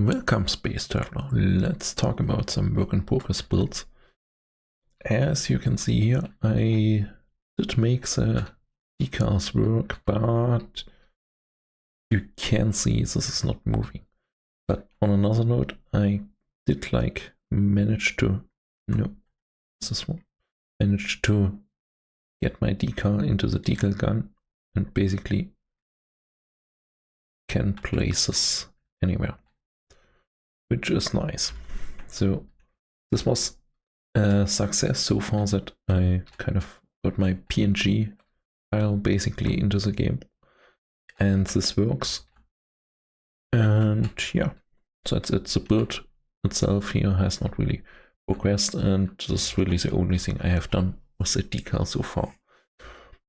Welcome, Space Traveler. Let's talk about some work in progress builds. As you can see here, I did make the decals work, but you can see this is not moving. But on another note, I did manage to get my decal into the decal gun and basically can place this anywhere, which is nice. So this was a success so far that I kind of got my PNG file basically into the game, and this works. And yeah, so that's it. The build itself here has not really progressed, and this is really the only thing I have done with the decal so far.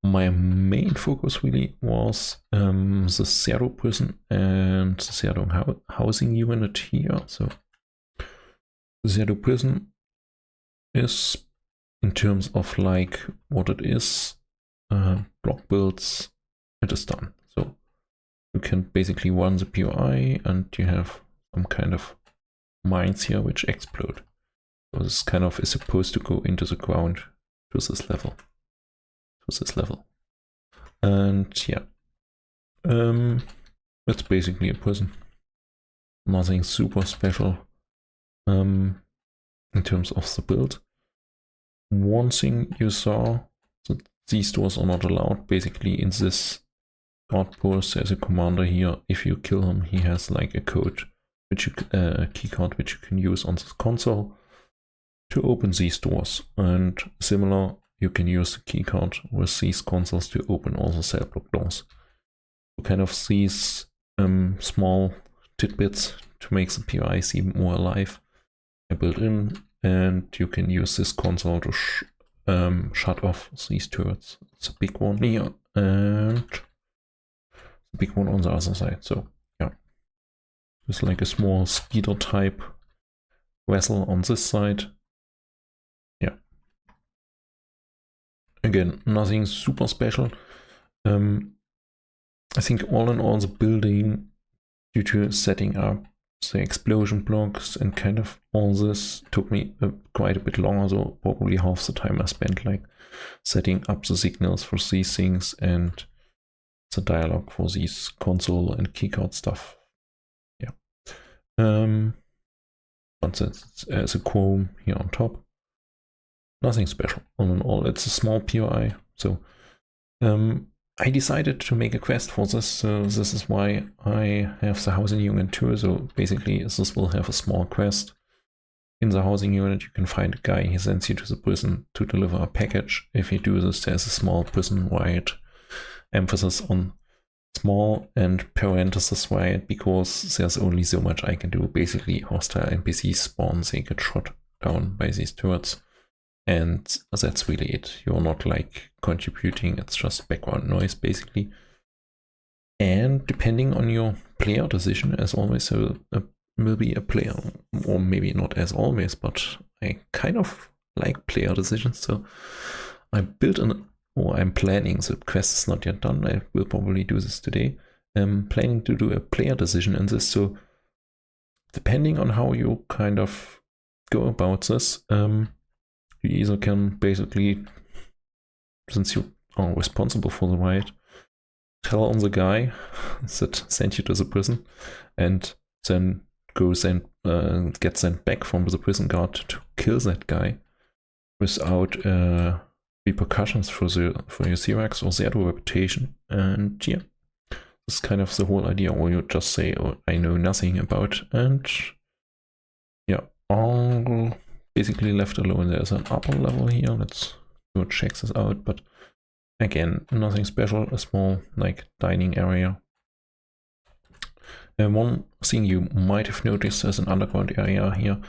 My main focus really was the serdu prison and the serdu housing unit here. So the serdu prison is, in terms of what it is, block builds, it is done. So you can basically run the POI and you have some kind of mines here which explode. So this kind of is supposed to go into the ground to this level. And yeah, it's basically a prison. Nothing super special in terms of the build. One thing you saw, that these doors are not allowed. Basically in this guard post there's a commander here. If you kill him, he has a code, which a key card which you can use on this console to open these doors. And similar, you can use the keycard with these consoles to open all the cellblock doors. So kind of these small tidbits to make the POI seem more alive are built in, and you can use this console to shut off these turrets. It's a big one here and a big one on the other side. So yeah, there's a small speeder type vessel on this side. Again, nothing super special. I think all in all, the building, due to setting up the explosion blocks and kind of all this, took me quite a bit longer. So probably half the time I spent setting up the signals for these things and the dialogue for these console and keycard stuff. Yeah. But there's a chrome here on top. Nothing special. All in all, it's a small POI. So I decided to make a quest for this. So this is why I have the housing unit too. So basically this will have a small quest. In the housing unit you can find a guy. He sends you to the prison to deliver a package. If you do this, there's a small prison-wide emphasis on small and parenthesis-wide, because there's only so much I can do. Basically hostile NPCs spawn, they get shot down by these turrets. And that's really it. You're not contributing, it's just background noise basically. And depending on your player decision, as always, so will be a player, or maybe not as always, but I kind of like player decisions. So I built I'm planning, the quest is not yet done, I will probably do this today. I'm planning to do a player decision in this. So depending on how you kind of go about this, you either can basically, since you are responsible for the riot, tell on the guy that sent you to the prison, and then goes and get sent back from the prison guard to kill that guy without repercussions for your Syrax or Serdu reputation. And yeah, this is kind of the whole idea. Or you just say, oh, I know nothing about, and yeah, all basically left alone. There's an upper level here. Let's go check this out. But again, nothing special. A small dining area. And one thing you might have noticed, there's an underground area here.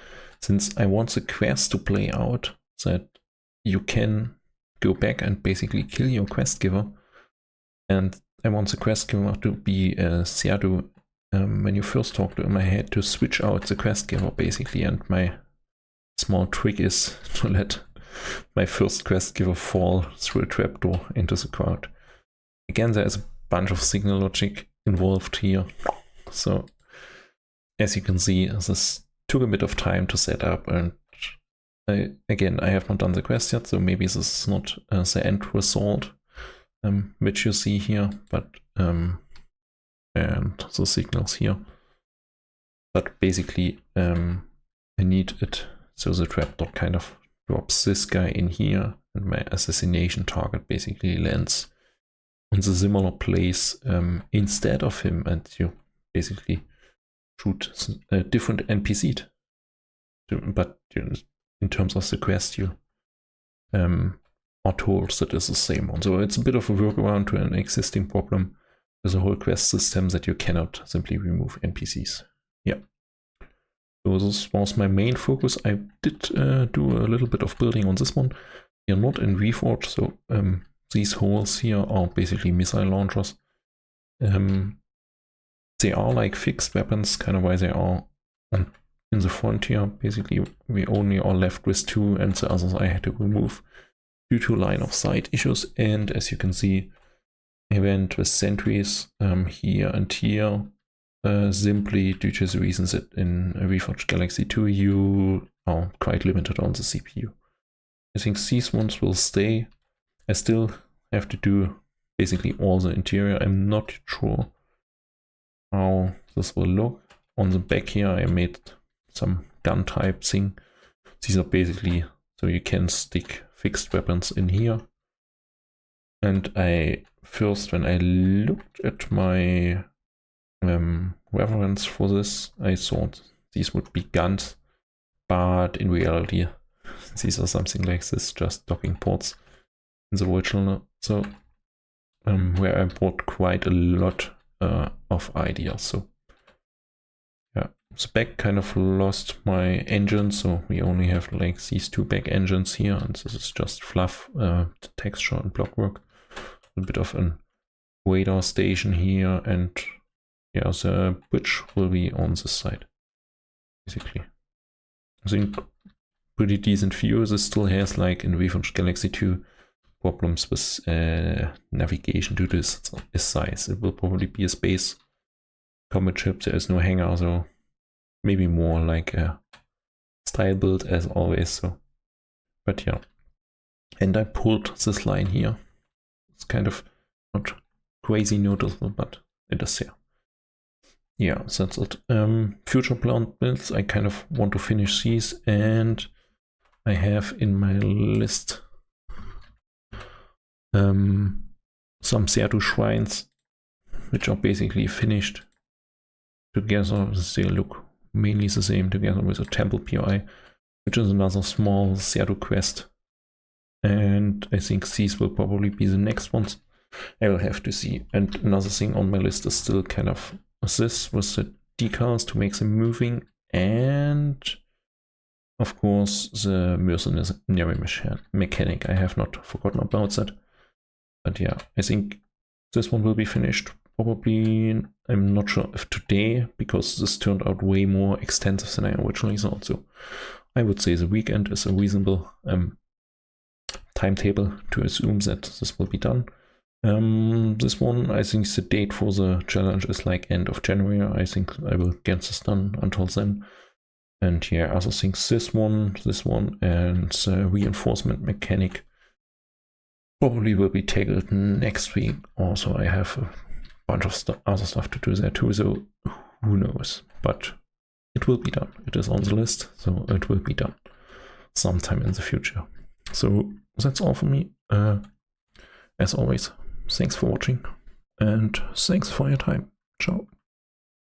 Since I want the quest to play out, that you can go back and basically kill your quest giver. And I want the quest giver to be a serdu. When you first talk to him, I had to switch out the quest giver basically, and my small trick is to let my first quest giver fall through a trapdoor into the crowd. Again, there is a bunch of signal logic involved here. So as you can see, this took a bit of time to set up, and again, I have not done the quest yet, so maybe this is not the end result, which you see here, but and the signals here. But basically, I need it so the trapdoor kind of drops this guy in here, and my assassination target basically lands on the similar place instead of him, and you basically shoot a different NPC. But in terms of the quest, you are told that it's the same one. So it's a bit of a workaround to an existing problem with the whole quest system, that you cannot simply remove NPCs. Yeah. So this was my main focus. I did do a little bit of building on this one. We are not in Reforged, so these holes here are basically missile launchers. They are like fixed weapons, kind of why they are in the front here. Basically, we only are left with 2, and the others I had to remove due to line of sight issues. And as you can see, I went with sentries here and here, simply due to the reasons that in Reforged Galaxy 2 you are quite limited on the CPU. I think these ones will stay. I still have to do basically all the interior. I'm not sure how this will look. On the back here I made some gun type thing. These are basically so you can stick fixed weapons in here. And I first, when I looked at my reference for this, I thought these would be guns, but in reality these are something like this, just docking ports in the original. So where I bought quite a lot of ideas. So yeah, the back kind of lost my engine, so we only have like these 2 back engines here, and this is just fluff, the texture and blockwork. A bit of an radar station here, and yeah, the bridge will be on this side, basically. I think pretty decent view. This still has, like in Reforged Galaxy 2, problems with navigation due to its size. It will probably be a space combat ship. There is no hangar, so maybe more like a style build as always. So, but yeah, and I pulled this line here. It's kind of not crazy noticeable, but it is there. Yeah, that's it. Future plant builds, I kind of want to finish these, and I have in my list some serdu shrines, which are basically finished together. They look mainly the same together with a temple POI, which is another small serdu quest. And I think these will probably be the next ones. I will have to see. And another thing on my list is still kind of this with the decals to make them moving, and of course the mercenary mechanic. I have not forgotten about that. But yeah, I think this one will be finished probably, I'm not sure if today, because this turned out way more extensive than I originally thought. So I would say the weekend is a reasonable timetable to assume that this will be done. This one, I think the date for the challenge is like end of January. I think I will get this done until then. And yeah, other things, this one, and the reinforcement mechanic probably will be tackled next week. Also, I have a bunch of other stuff to do there too, so who knows. But it will be done. It is on the list, so it will be done sometime in the future. So that's all for me. As always, thanks for watching, and thanks for your time. Ciao.